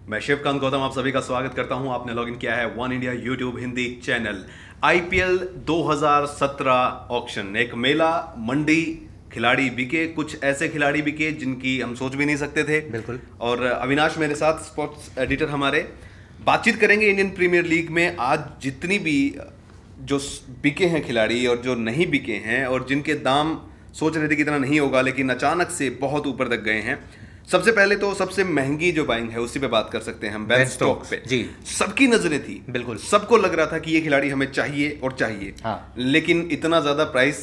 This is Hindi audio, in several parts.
मैं शिवकांत गौतम आप सभी का स्वागत करता हूं। आपने लॉगिन किया है one India YouTube Hindi channel. IPL 2017 auction, एक मेला, मंडी, खिलाड़ी बिके, कुछ ऐसे खिलाड़ी बिके जिनकी हम सोच भी नहीं सकते थे। बिल्कुल। और अविनाश मेरे साथ, स्पोर्ट्स एडिटर हमारे। बातचीत करेंगे इंडियन प्रीमियर लीग में आज जितनी भी जो बिके हैं खिलाड़ी और जो नहीं बिके हैं और जिनके दाम सोच रहे थे कि इतना नहीं होगा लेकिन अचानक से बहुत ऊपर तक गए हैं। सबसे पहले तो सबसे महंगी जो बाइंग है उसी पे बात कर सकते हैं हम, बेन स्टोक्स पे। जी, सबकी नजरें थी, बिल्कुल, सबको लग रहा था कि ये खिलाड़ी हमें चाहिए और चाहिए। हाँ। लेकिन इतना ज्यादा प्राइस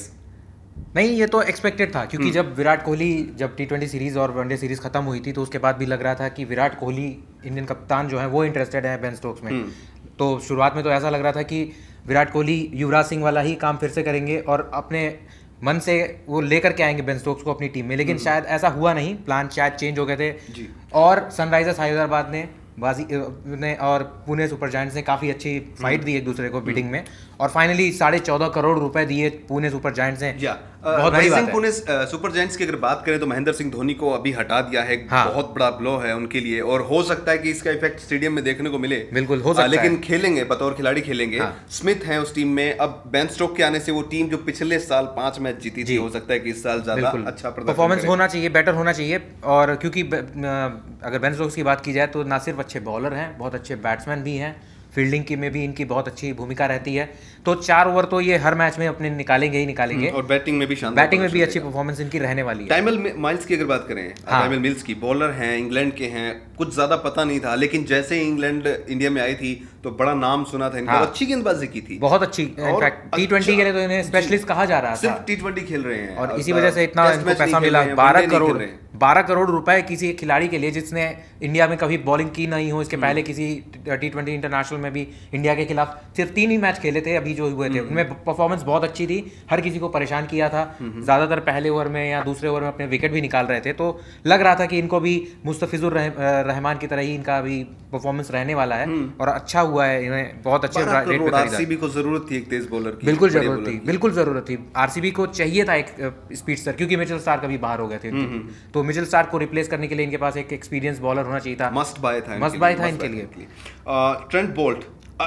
नहीं, ये तो एक्सपेक्टेड था क्योंकि जब विराट कोहली जब T20 सीरीज और वनडे सीरीज खत्म हुई थी तो उसके बाद भी लग रहा था कि विराट कोहली इंडियन कप्तान जो है वो इंटरेस्टेड है बेन स्टोक्स में। तो शुरुआत में तो ऐसा लग रहा था कि विराट कोहली युवराज सिंह वाला ही काम फिर से करेंगे और अपने मन से वो लेकर के आएंगे बेन स्टोक्स को अपनी टीम में, लेकिन शायद ऐसा हुआ नहीं। प्लान शायद चेंज हो गए थे जी। और सनराइजर्स हैदराबाद ने और पुणे सुपर जायंट्स ने काफी अच्छी फाइट दी एक दूसरे को बिडिंग में और फाइनली 14.5 करोड़ रुपए दिए पुणे सुपर जायंट्स ने। बहुत बड़ी बात है। पुणे सुपर जायंट्स की अगर बात करें तो महेंद्र सिंह धोनी को अभी हटा दिया है। हाँ। बहुत बड़ा ब्लो है उनके लिए और हो सकता है कि इसका इफेक्ट स्टेडियम में देखने को मिले। बिल्कुल हो सकता है, लेकिन खेलेंगे, बतौर खिलाड़ी खेलेंगे। हाँ। स्मिथ है उस टीम में। अब बेन स्टोक्स के आने से वो टीम जो पिछले साल 5 मैच जीती थी, हो सकता है कि इस साल ज्यादा अच्छा परफॉर्मेंस होना चाहिए, बेटर होना चाहिए। और क्योंकि अगर बेन स्टोक्स की बात की जाए तो ना सिर्फ अच्छे बॉलर हैं, बहुत अच्छे बैट्समैन भी हैं, फील्डिंग की में भी इनकी बहुत अच्छी भूमिका रहती है। तो 4 ओवर तो ये हर मैच में अपने निकालेंगे ही निकालेंगे और बैटिंग में भी शानदार, बैटिंग में भी अच्छी परफॉर्मेंस इनकी रहने वाली है। टाइमल माइल्स की अगर बात करें, टाइमल मिल्स की, बॉलर हैं, इंग्लैंड के हैं, कुछ ज्यादा पता नहीं था लेकिन जैसे ही इंग्लैंड इंडिया में आई थी तो बड़ा नाम सुना था इनका। अच्छी गेंदबाजी की थी, बहुत अच्छी। इनफैक्ट T20 के लिए तो इन्हें स्पेशलिस्ट कहा जा रहा था। सिर्फ T20 खेल रहे हैं और इसी वजह से इतना इनको पैसा मिला। 12 करोड़ रुपए किसी खिलाड़ी के लिए जिसने इंडिया में कभी बॉलिंग की नहीं हो। इसके पहले किसी T20 इंटरनेशनल में भी इंडिया के खिलाफ सिर्फ 3 ही मैच खेले थे अभी जो हुए थे, उनमें परफॉर्मेंस बहुत अच्छी थी, हर किसी को परेशान किया था। ज्यादातर पहले ओवर में या दूसरे ओवर में अपने विकेट भी निकाल रहे थे। तो लग रहा था कि इनको भी मुस्तफिजुर रहमान की तरह ही इनका भी परफॉर्मेंस रहने वाला है और अच्छा हुआ है। इन्हें बहुत अच्छे रेट पे खरीदा। आरसीबी को जरूरत थी एक तेज बॉलर की, बिल्कुल जरूरत थी। आरसीबी को चाहिए था एक स्पीडस्टर, क्योंकि मिचेल स्टार्क कभी बाहर हो गए थे। तो मिचेल स्टार्क को रिप्लेस करने के लिए इनके पास एक एक्सपीरियंस बॉलर होना चाहिए था। मस्ट बाय था इनके लिए। ट्रेंट बोल्ट,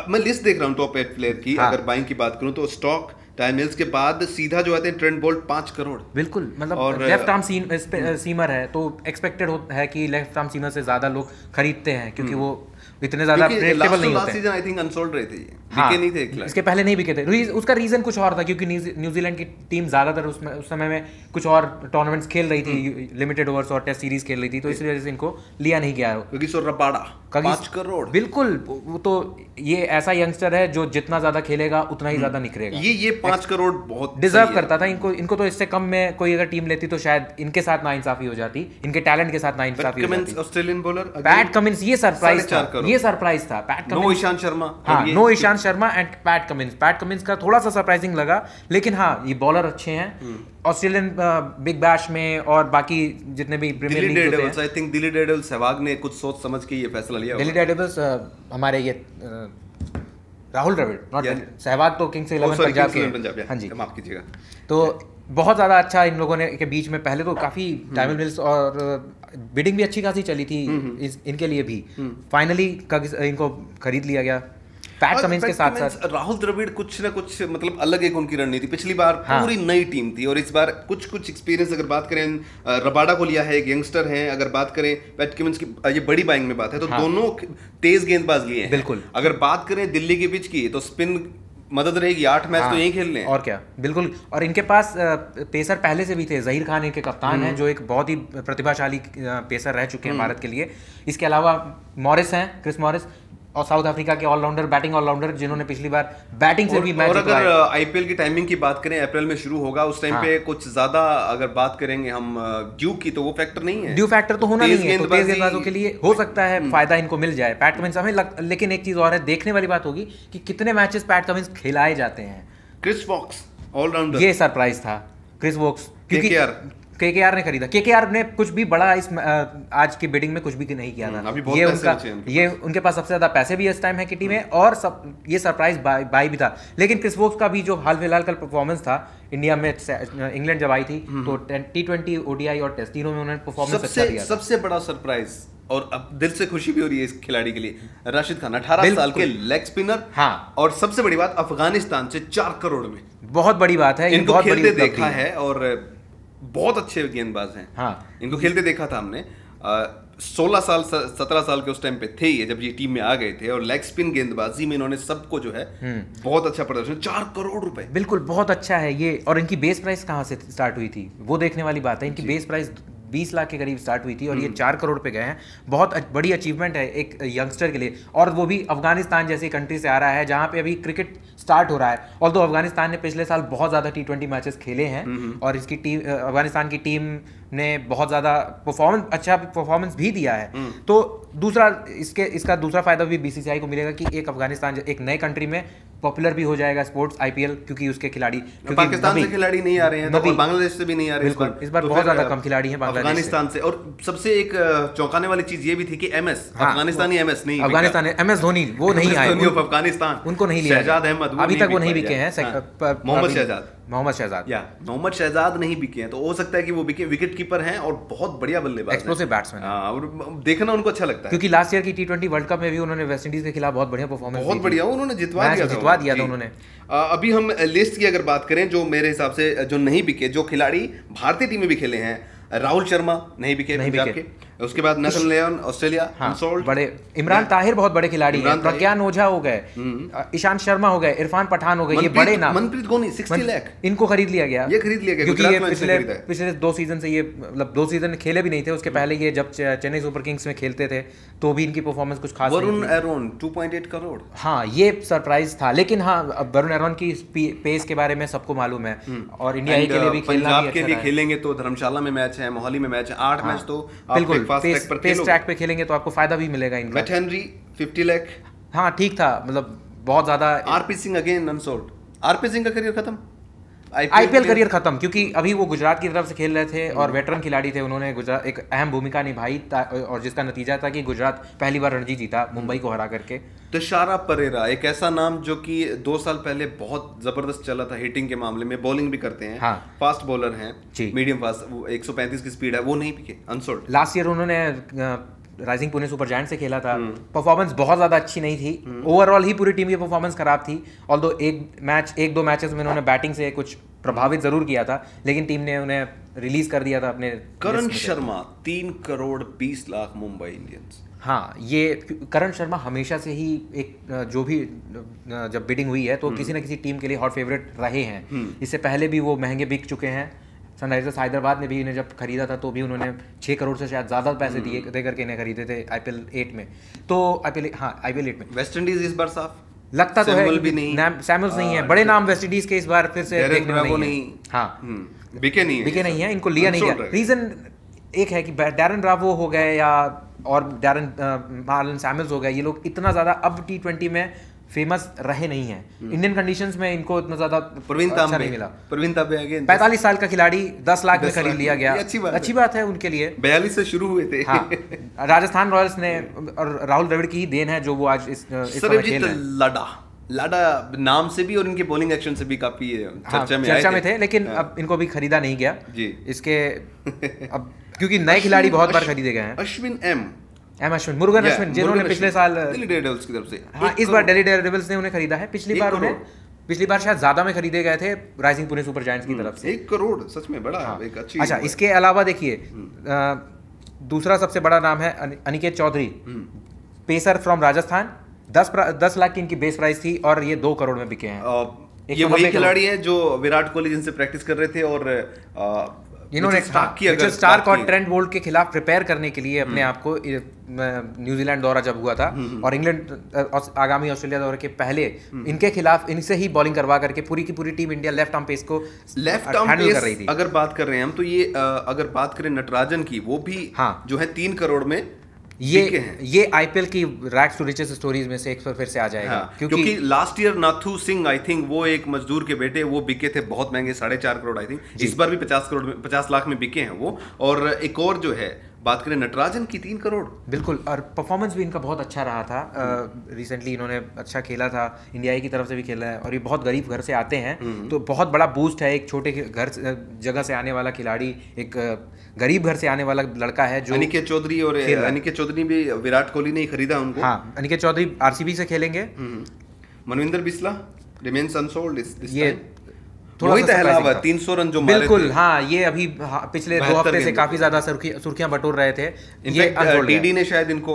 मैं लिस्ट देख रहा हूँ टॉप 8 प्लेयर की। अगर बाइंग की बात करूँ तो स्टॉक, टाइम मिल्स के बाद सीधा जो आते हैं ट्रेंट बोल्ट 5 करोड़। बिल्कुल, मतलब लेफ्ट आर्म सीमर है तो एक्सपेक्टेड है कि लेफ्ट आर्म सीमर से ज्यादा लोग खरीदते हैं क्योंकि वो इतने ज्यादा प्रेडिक्टेबल नहीं होते। सीजन आई थिंक अनसोल्ड रहे थे ये, हाँ, बिके नहीं थे इसके पहले नहीं बिके थे। उसका रीजन कुछ और था क्योंकि न्यूजीलैंड की टीम ज्यादातर उस समय में कुछ और टूर्नामेंट्स खेल रही थी, लिमिटेड ओवर्स और टेस्ट सीरीज खेल रही थी, तो इस वजह से इनको लिया नहीं गया। क्योंकि रबाड़ा 5 करोड़, बिल्कुल। वो तो ये ऐसा यंगस्टर है जो जितना ज्यादा खेलेगा उतना ही ज्यादा निखरेगा। ये 5 करोड़ बहुत डिजर्व करता था। इनको तो इससे कम में कोई अगर टीम लेती तो शायद इनके साथ नाइंसाफी हो जाती, इनके टैलेंट के साथ नाइंसाफी हो जाती। ऑस्ट्रेलियन बॉलर पैट कमिंस, ये सरप्राइज था। No Ishant Sharma, no Ishant Sharma and Pat Cummins का थोड़ा सा सरप्राइजिंग लगा, लेकिन हाँ ये बॉलर अच्छे हैं। ऑस्ट्रेलियन बिग बैश में और बाकी जितने भी प्रीमियर लीग होते हैं, I think Delhi Daredevils, Sehwag ने कुछ सोच समझ के ये फैसला लिया। दिल्ली डेयरडेविल्स हमारे ये राहुल द्रविड़, नॉट सहवाग तो किंग्स 11 पंजाब के, हाँ जी, माफ कीजिएगा। तो बहुत ज़्यादा अच्छा इन लोगों ने के बीच में पहले तो काफ़ी टाइमल मिल्स और बिडिंग भी अच्छी खासी चली थी इनके लिए भी। फाइनली इनको खरीद लिया गया पैट कमिंस के साथ साथ। राहुल द्रविड़ कुछ ना कुछ मतलब अलग एक उनकी रणनीति, पिछली बार पूरी नई टीम थी और इस बार कुछ एक्सपीरियंस। अगर बात करें रबाडा को लिया है, एक यंगस्टर है। अगर बात करें पैट कमिंस की, ये बड़ी बाइंग में बात है तो दोनों तेज गेंदबाज लिए हैं। बिल्कुल। अगर बात करें दिल्ली के पिच की तो स्पिन मदद रहेगी, 8 मैच तो यही खेलने हैं और क्या। बिल्कुल। और इनके पास पेसर पहले से भी थे। जहीर खान इनके कप्तान हैं जो एक बहुत ही प्रतिभाशाली पेसर रह चुके हैं भारत के लिए। इसके अलावा मॉरिस हैं, क्रिस मॉरिस, और साउथ अफ्रीका के ऑलराउंडर, बैटिंग ऑलराउंडर, जिन्होंने पिछली बार बैटिंग से भी मैच जितवाया। और अगर आईपीएल की टाइमिंग की बात करें, अप्रैल में शुरू होगा, उस टाइम पे कुछ ज्यादा अगर बात करेंगे हम ड्यू की तो वो फैक्टर नहीं है। ड्यू फैक्टर तो होना नहीं है, तो तेज गेंदबाजों के लिए हो सकता है फायदा इनको मिल जाए पैट कमिंस हमें। लेकिन एक चीज और है, देखने वाली बात होगी कि कितने मैचेस पैट कमिंस खिलाए जाते हैं। क्रिस वॉक्स ऑलराउंडर, ये सरप्राइज था। क्रिस वॉक्स क्योंकि केकेआर ने खरीदा। केकेआर ने कुछ भी बड़ा इस आज की बिडिंग में कुछ भी नहीं किया था। ये उनके पास सबसे ज्यादा पैसे भी इस टाइम है किटी में और ये सरप्राइज बाई भी था। लेकिन क्रिस वोक्स का भी जो हाल फिलहाल का परफॉर्मेंस था इंडिया में, इंग्लैंड जब आई थी तो T20, ODI और टेस्ट तीनों में उन्होंने परफॉर्मेंस अच्छा दिया। सबसे बड़ा सरप्राइज और अब दिल से खुशी भी हो रही है इस खिलाड़ी के लिए। राशिद खान 18 साल के लेग स्पिनर। हाँ, और सबसे बड़ी बात, अफगानिस्तान से 4 करोड़ में, बहुत बड़ी बात है। इनको बहुत खेलते देखा है और बहुत अच्छे गेंदबाज हैं। हाँ, इनको खेलते देखा था हमने। 16 साल 17 साल के उस टाइम पे थे ये, जब ये टीम में आ गए थे, और लेग स्पिन गेंदबाजी में इन्होंने सबको जो है बहुत अच्छा प्रदर्शन। 4 करोड़ रुपए, बिल्कुल बहुत अच्छा है ये। और इनकी बेस प्राइस कहाँ से स्टार्ट हुई थी वो देखने वाली बात है। इनकी बेस प्राइस 20 लाख के करीब स्टार्ट हुई थी और ये 4 करोड़ पे गए हैं। बहुत बड़ी अचीवमेंट है एक यंगस्टर के लिए, और वो भी अफगानिस्तान जैसी कंट्री से आ रहा है जहाँ पे अभी क्रिकेट स्टार्ट हो रहा है। ऑल्दो अफगानिस्तान ने पिछले साल बहुत ज़्यादा T20 मैचेस खेले हैं और इसकी टीम, अफगानिस्तान की टीम ने बहुत ज़्यादा अच्छा परफॉर्मेंस भी दिया है। तो दूसरा इसका दूसरा फायदा भी BCCI को मिलेगा कि एक अफगानिस्तान एक नए कंट्री में पॉपुलर भी हो जाएगा स्पोर्ट्स IPL, क्योंकि उसके खिलाड़ी, पाकिस्तान से खिलाड़ी नहीं आ रहे हैं, तो बांग्लादेश से भी नहीं आ रहे इस बार बहुत ज्यादा कम खिलाड़ी हैं अफगानिस्तान से। और सबसे एक चौंकाने वाली चीज ये भी थी कि MS, अफगानिस्तानी MS नहीं, अफगानिस्तान MS धोनी वो नहीं आए, अफगानिस्तान उनको नहीं लिया। शहजाद अहमद अभी तक वो नहीं बिके हैं। मोहम्मद शहजाद नहीं बिके हैं, तो हो सकता है कि वो बिके। विकेट कीपर हैं और बहुत बढ़िया बल्लेबाज, एक्सप्लोसिव बैट्समैन। और देखना उनको अच्छा लगता है, क्योंकि लास्ट ईयर की T20 वर्ल्ड कप में भी उन्होंने वेस्ट इंडीज के खिलाफ बहुत बढ़िया परफॉर्मेंस, बहुत बढ़िया उन्होंने जितवा दिया था उन्होंने। अभी हम लिस्ट की अगर बात करें, जो मेरे हिसाब से जो नहीं बिके, जो खिलाड़ी भारतीय टीम में भी खेले हैं, राहुल शर्मा नहीं बिके पंजाब के। उसके बाद नेथन लियोन ऑस्ट्रेलिया, बड़े इमरान ताहिर बहुत बड़े खिलाड़ी हैं, प्रज्ञान ओझा हो गए, ईशांत शर्मा हो गए, इरफान पठान हो गए, ये बड़े नाम। मनप्रीत गोनी 60 लाख, इनको खरीद लिया गया, क्योंकि ये पिछले 2 सीजन से, ये मतलब 2 सीजन खेले भी नहीं थे। उसके पहले ये जब चेन्नई सुपर किंग्स में खेलते थे तो भी इनकी परफॉर्मेंस कुछ खास नहीं थी। वरुण एरोन 2.8 करोड़, हाँ ये सरप्राइज था। लेकिन हाँ, वरुण एरोन की पेस के बारे में सबको मालूम है, और इंडिया के लिए भी पंजाब के लिए खेलेंगे तो धर्मशाला में मैच है, मोहाली में मैच है, 8 मैच तो बिल्कुल पेस ट्रैक पे खेलेंगे तो आपको फायदा भी मिलेगा इनका। मैट हेनरी 50 लाख, हाँ ठीक था, मतलब बहुत ज्यादा। RP Singh again unsold, RP Singh का करियर खत्म, IPL करियर खत्म, क्योंकि अभी वो गुजरात की तरफ से खेल रहे थे और वेटरन खिलाड़ी थे। उन्होंने गुजरात एक अहम भूमिका निभाई और जिसका नतीजा था कि गुजरात पहली बार रणजी जीता मुंबई को हरा करके। तुषारा परेरा एक ऐसा नाम जो कि 2 साल पहले बहुत जबरदस्त चला था हिटिंग के मामले में, बॉलिंग भी करते हैं, हाँ, फास्ट बॉलर हैं, मीडियम फास्ट, 135 की स्पीड है, वो नहीं पिके, अनसोल्ड। लास्ट ईयर उन्होंने राइजिंग पुणे सुपर जायंट से खेला था, परफॉर्मेंस बहुत ज़्यादा अच्छी नहीं थी, ओवरऑल ही पूरी टीम की परफॉर्मेंस खराब थी। ऑल्दो 1-2 मैचेस में उन्होंने बैटिंग से कुछ प्रभावित जरूर किया था, लेकिन टीम ने उन्हें रिलीज कर दिया था अपने। करण शर्मा 3 करोड़ 20 लाख मुंबई इंडियंस। हाँ, ये करण शर्मा हमेशा से ही एक जो भी जब बिडिंग हुई है तो किसी न किसी टीम के लिए हॉट फेवरेट रहे हैं। इससे पहले भी वो महंगे बिक चुके हैं। सनराइजर्स हैदराबाद ने भी इन्हें जब खरीदा था तो भी उन्होंने 6 करोड़ से शायद ज़्यादा पैसे दे करके इन्हें खरीदे थे IPL 8 में। तो IPL 8 में वेस्ट इंडीज इस बार साफ लगता तो है, सैमुअल्स नहीं है, बड़े नाम वेस्ट इंडीज के इस बार फिर से देखने को नहीं। हाँ, बिके नहीं है, इनको लिया नहीं गया। रीजन एक है कि डैरन ब्रावो हो गए या और मार्लन सैमुअल्स हो गए, ये लोग इतना ज़्यादा अब T20 में फेमस रहे नहीं हैं। इंडियन कंडीशंस में इनको इतना ज्यादा अच्छा नहीं मिला। प्रवीण तांबे 45 साल का खिलाड़ी 10 लाख में खरीद लिया गया, अच्छी बात है उनके लिए। 42 से शुरू हुए थे। हाँ, राजस्थान रॉयल्स ने, और राहुल द्रविड़ की ही देन है जो वो आज इस समय खेल रहे हैं। लाडा नाम से भी और इनके बॉलिंग एक्शन से भी काफी चर्चा में थे, लेकिन अब इनको भी खरीदा नहीं गया इसके अब, क्योंकि नए खिलाड़ी बहुत बार खरीदे गए हैं। अश्विन, मुरुगन अश्विन, जिन्होंने पिछले साल दिल्ली डेयरडेविल्स की तरफ से, हाँ इस बार दिल्ली डेयरडेविल्स ने उन्हें खरीदा है। पिछली बार शायद ज्यादा में खरीदे गए थे राइजिंग पुणे सुपर जायंट्स की तरफ से। 1 करोड़ सच में बड़ा, हाँ, एक अच्छी। अच्छा, इसके अलावा देखिए दूसरा सबसे बड़ा नाम है अनिकेत चौधरी, पेसर फ्रॉम राजस्थान। 10 लाख की इनकी बेस प्राइस थी और ये 2 करोड़ में बिके हैं। ये वही खिलाड़ी है जो विराट कोहली जिनसे प्रैक्टिस कर रहे थे और इन्होंने स्टार्क और ट्रेंट बोल्ट के खिलाफ प्रिपेयर करने के लिए अपने आप को, न्यूजीलैंड दौरा जब हुआ था और इंग्लैंड आगामी ऑस्ट्रेलिया दौरे के पहले इनके खिलाफ इनसे ही बॉलिंग करवा करके पूरी की पूरी team India left arm pace को हैंडल कर रही थी। अगर बात कर रहे हैं हम तो ये अगर बात करें नटराजन की, वो भी जो है 3 करोड़ में ये IPL की रैग्स टू रिचेस स्टोरीज में से एक फिर से आ जाएगा। हाँ, क्योंकि last year Nathu Singh I think वो एक मजदूर के बेटे, वो बिके थे बहुत महंगे, 4.5 करोड़ आई थिंक। इस बार भी 50 लाख में बिके हैं वो। और एक और जो है बात करें नटराजन की 3 करोड़। बिल्कुल, और परफॉर्मेंस भी इनका बहुत अच्छा रहा था। रिसेंटली इन्होंने अच्छा खेला था, इंडिया ए की तरफ से भी खेला है, और ये बहुत गरीब घर से आते हैं, तो बहुत बड़ा बूस्ट है। एक छोटे घर जगह से आने वाला खिलाड़ी, एक गरीब घर से आने वाला लड़का है जो अनिकेत चौधरी, और अनिकेत चौधरी भी विराट कोहली ने ही खरीदा उनको। हाँ, अनिकेत चौधरी आरसीबी से खेलेंगे। मनविंदर बिस्ला रिमेन्स अनसोल्ड इस ये टाइम। थोड़ा सा 300 रन जो मारे बिल्कुल, हाँ, ये अभी पिछले 2 हफ्ते से काफी ज्यादा सुर्खियां बटोर रहे थे। ये डीडी ने शायद इनको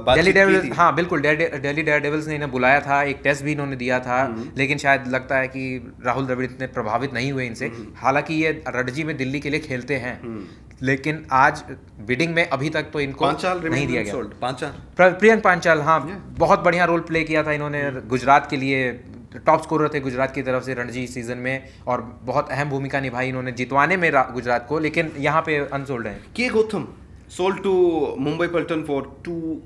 दिल्ली डेविल्स, हाँ बिल्कुल, दिल्ली डेविल्स ने इन्हें बुलाया था, एक टेस्ट भी इन्होंने दिया था, लेकिन शायद लगता है कि राहुल द्रविड़ इतने प्रभावित नहीं हुए इनसे। हालांकि ये रणजी में दिल्ली के लिए खेलते हैं, लेकिन आज बिडिंग में अभी तक तो इनको नहीं दिया गया। प्रियंक पांचाल, हाँ, बहुत बढ़िया रोल प्ले किया था इन्होंने गुजरात के लिए, टॉप स्कोरर थे गुजरात की तरफ से रणजी सीजन में, और बहुत अहम भूमिका निभाई इन्होंने जितवाने में गुजरात को, लेकिन यहाँ पे अनसोल्ड है। K Gautam sold to Mumbai Paltan for 2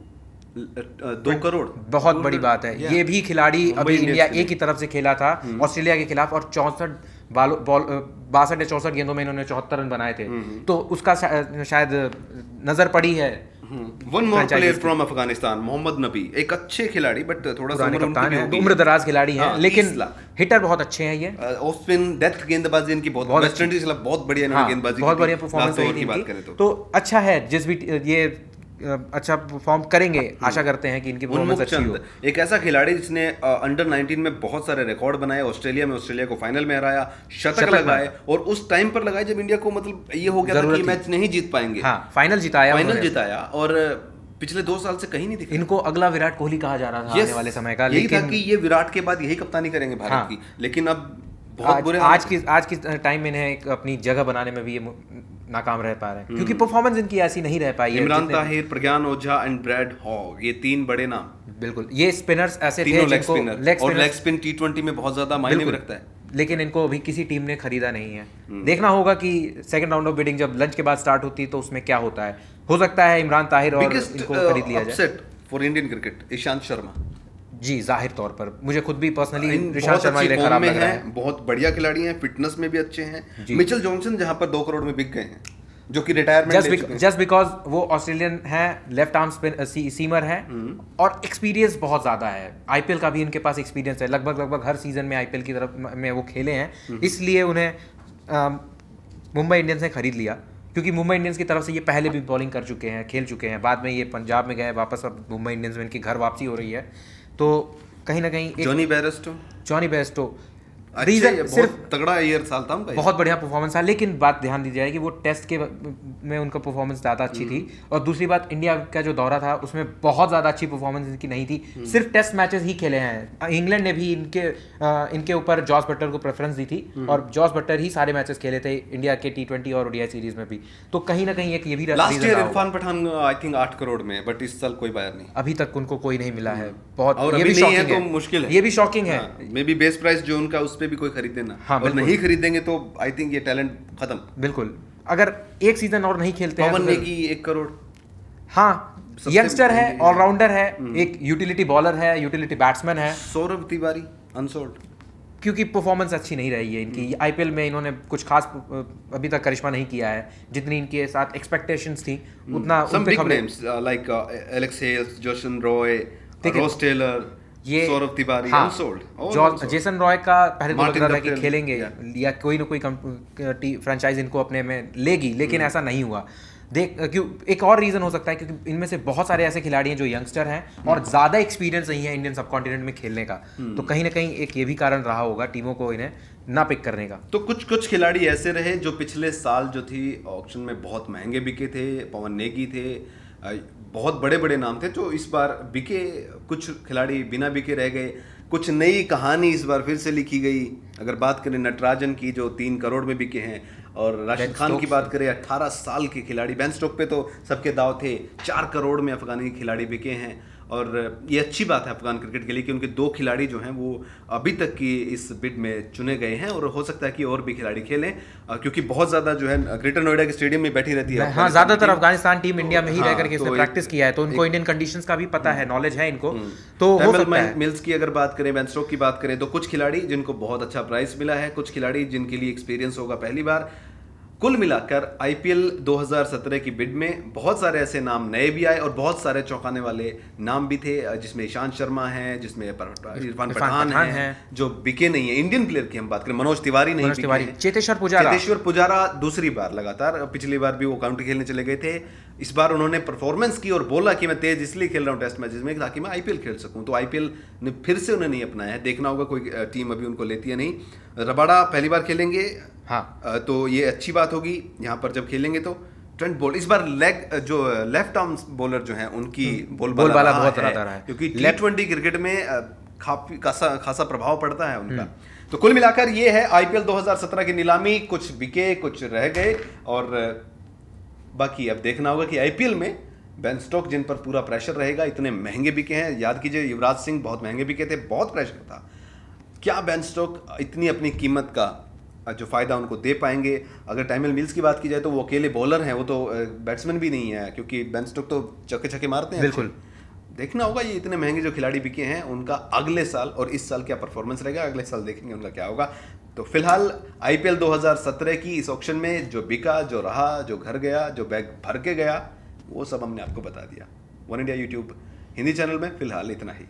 crore. बहुत बड़ी बात है। ये भी खिलाड़ी अभी इंडिया ए की तरफ से खेला था ऑस्ट्रेलिया के खिलाफ, और 62 या 64 गेंदों में इन्होंने 74 रन बनाए थे, तो उसका शायद नजर पड़ी है। One more player from Afghanistan, Mohammad Nabi, एक अच्छे खिलाड़ी, बट थोड़ा सा उम्र दराज खिलाड़ी हैं, लेकिन हिटर बहुत अच्छे हैं। ये ऑफ स्पिन डेथ गेंदबाजी इनकी बहुत, वेस्ट इंडीज के खिलाफ बहुत बढ़िया गेंदबाजी, बहुत बढ़िया परफॉर्मेंस रही इनकी, तो अच्छा है। जिस भी ये अच्छा परफॉर्म करेंगे, आशा करते हैं कि इनकी परफॉर्मेंस अच्छी हो। एक ऐसा खिलाड़ी जिसने अंडर 19 में बहुत सारे रिकॉर्ड बनाए, ऑस्ट्रेलिया को फाइनल में हराया, शतक लगाए, और उस टाइम पर लगाए जब इंडिया को मतलब ये हो गया था कि मैच नहीं जीत पाएंगे। हाँ, फाइनल जिताया, और पिछले 2 साल से कहीं नहीं दिखा। इनको अगला विराट कोहली कहा जा रहा था आने वाले समय का, यही था कि ये विराट के बाद यही कप्तानी करेंगे भारत की, लेकिन अब बहुत बुरे आज की टाइम में इन्हें अपनी जगह बनाने में भी ये नाकाम रह पा रहे हैं, क्योंकि परफॉर्मेंस इनकी ऐसी नहीं रह पाई है। Imran Tahir, Pragyan Ojha and Brad Hogg, ये 3 बड़े नाम। बिल्कुल, ये स्पिनर्स ऐसे थे जिनको लेग स्पिन T20 में बहुत ज्यादा मायने में रखता है, लेकिन इनको अभी किसी टीम ने खरीदा नहीं है। देखना होगा कि सेकंड राउंड ऑफ बिडिंग जब लंच के बाद स्टार्ट होती है तो उसमें क्या होता है। हो सकता है इमरान ताहिर और इनको खरीद लिया जाए। Upset for Indian cricket, Ishant Sharma. जी, जाहिर तौर पर मुझे खुद भी पर्सनली ईशांत शर्मा के खराब लग रहा है। बहुत बढ़िया खिलाड़ी हैं, फिटनेस में भी अच्छे हैं। मिचेल जॉनसन जहां पर 2 करोड़ में बिक गए हैं, जो कि रिटायरमेंट जस्ट बिकॉज वो ऑस्ट्रेलियन है, लेफ्ट आर्म सीमर है, और एक्सपीरियंस बहुत ज्यादा है। आईपीएल का भी इनके पास एक्सपीरियंस है, लगभग हर सीजन में आईपीएल की तरफ में वो खेले हैं, इसलिए उन्हें मुंबई इंडियंस ने खरीद लिया, क्योंकि मुंबई इंडियंस की तरफ से ये पहले भी बॉलिंग कर चुके हैं, खेल चुके हैं। बाद में ये पंजाब में गए वापस, अब मुंबई इंडियंस में इनकी घर वापसी हो रही है, तो कहीं ना कहीं जॉनी बेयरस्टो रीजन सिर्फ तगड़ा ईयर साल था उनका, बहुत बढ़िया परफॉर्मेंस था, लेकिन बात ध्यान दी जाए कि वो टेस्ट के में उनका परफॉर्मेंस ज़्यादा अच्छी थी, और दूसरी बात इंडिया का जो दौरा था उसमें बहुत ज़्यादा अच्छी परफॉर्मेंस इनकी नहीं थी। सिर्फ टेस्ट मैचेस ही खेले हैं। इंग्लैंड ने भी इनके ऊपर जॉस बटलर को प्रेफरेंस दी थी, और जॉस बटलर ही सारे मैचेस खेले थे इंडिया के T20 और ODI सीरीज में भी, तो कहीं ना कहीं एक ये भी last year Irfan Pathan I think 8 crore में, बट इस साल कोई बायर नहीं, अभी तक उनको कोई नहीं मिला है। बहुत, और ये भी शॉकिंग है, मुश्किल है, ये भी शॉकिंग है। मे बी बेस प्राइस जो उनका उस पे भी कोई खरीदे ना, और नहीं खरीदेंगे तो आई थिंक ये टैलेंट खत्म। बिल्कुल, अगर एक सीजन और नहीं खेलते हैं, पवन नेगी 1 करोड़, हाँ, यंगस्टर है, ऑलराउंडर है, एक यूटिलिटी बॉलर है, यूटिलिटी बैट्समैन है। सौरभ तिवारी अनसोल्ड, क्योंकि परफॉर्मेंस अच्छी नहीं रही है इनकी। आईपीएल में इन्होंने कुछ खास अभी तक करिश्मा नहीं किया है, जितनी इनके साथ एक्सपेक्टेशंस थी उतना। लाइक एलेक्स हेल्स, जोशन रॉय, रोस टेलर, ये Saurabh Tiwari unsold. Jason Roy का पहले तो लग रहा था कि खेलेंगे या कोई ना कोई फ्रेंचाइज इनको अपने में लेगी, लेकिन ऐसा नहीं हुआ। क्यों, एक और रीजन हो सकता है क्योंकि इनमें से बहुत सारे ऐसे खिलाड़ी हैं जो यंगस्टर हैं और ज़्यादा एक्सपीरियंस नहीं है इंडियन सबकॉन्टिनेंट में खेलने का, तो कहीं ना कहीं एक ये भी कारण रहा होगा टीमों को इन्हें ना पिक करने का। तो कुछ खिलाड़ी ऐसे रहे जो पिछले साल जो थी ऑक्शन में बहुत महंगे बिके थे। पवन नेगी थे, बहुत बड़े बड़े नाम थे जो इस बार बिके। कुछ खिलाड़ी बिना बिके रह गए। कुछ नई कहानी इस बार फिर से लिखी गई। अगर बात करें नटराजन की जो 3 करोड़ में बिके हैं, और राशिद खान की बात करें 18 साल के खिलाड़ी, बेन स्टोक पे तो सबके दाव थे। 4 करोड़ में अफगानी खिलाड़ी बिके हैं, और ये अच्छी बात है अफगान क्रिकेट के लिए कि उनके 2 खिलाड़ी जो हैं वो अभी तक की इस बिड में चुने गए हैं, और हो सकता है कि और भी खिलाड़ी खेलें, क्योंकि बहुत ज़्यादा जो है ग्रेटर नोएडा के स्टेडियम में बैठी रहती है। हाँ, ज़्यादातर अफगानिस्तान टीम इंडिया में ही रह करके इसने प्रैक्टिस किया है, तो उनको इंडियन कंडीशंस का भी पता है, नॉलेज है इनको। तो हो सकता है मिल्स की अगर बात करें, बेन स्टोक की बात करें, तो कुछ खिलाड़ी जिनको बहुत अच्छा प्राइस मिला है, कुछ खिलाड़ी जिनके लिए एक्सपीरियंस होगा पहली बार। कुल मिलाकर आईपीएल 2017 की बिड में बहुत सारे ऐसे नाम नए भी आए और बहुत सारे चौंकाने वाले नाम भी थे, जिसमें ईशांत शर्मा है, जिसमें इरफान पठान है जो बिके नहीं है। इंडियन प्लेयर की हम बात करें, मनोज तिवारी नहीं बिके हैं। चेतेश्वर पुजारा दूसरी बार लगातार, पिछली बार भी वो काउंटी खेलने चले गए थे, इस बार उन्होंने परफॉर्मेंस की और बोला कि मैं तेज इसलिए खेल रहा हूँ टेस्ट मैचेस में ताकि मैं आईपीएल खेल सकूं। तो आईपीएल ने फिर से उन्हें नहीं अपनाया है, देखना होगा कोई टीम अभी उनको लेती है नहीं। रबाडा पहली बार खेलेंगे, हाँ, तो ये अच्छी बात होगी यहाँ पर जब खेलेंगे तो। ट्रेंट बोल्ट इस बार जो लेफ्ट आर्म बॉलर जो हैं उनकी बोलबाला बहुत रहा है, क्योंकि T20 क्रिकेट में काफी खासा प्रभाव पड़ता है उनका। तो कुल मिलाकर ये है आईपीएल 2017 की नीलामी, कुछ बिके कुछ रह गए, और बाकी अब देखना होगा कि आईपीएल में बेन स्टोक जिन पर पूरा प्रेशर रहेगा, इतने महंगे बिके हैं, याद कीजिए युवराज सिंह बहुत महंगे बिके थे, बहुत प्रेशर था, क्या बेन स्टोक इतनी अपनी कीमत का जो फायदा उनको दे पाएंगे। अगर टाइमल मिल्स की बात की जाए तो वो अकेले बॉलर हैं, वो तो बैट्समैन भी नहीं है, क्योंकि बेन स्टोक तो चौके छक्के मारते हैं। बिल्कुल देखना होगा ये इतने महंगे जो खिलाड़ी बिके हैं उनका अगले साल और इस साल क्या परफॉर्मेंस रहेगा, अगले साल देखेंगे उनका क्या होगा। तो फिलहाल आईपीएल 2017 की इस ऑक्शन में जो बिका, जो रहा, जो घर गया, जो बैग भर के गया, वो सब हमने आपको बता दिया। One India YouTube Hindi channel में फिलहाल इतना ही।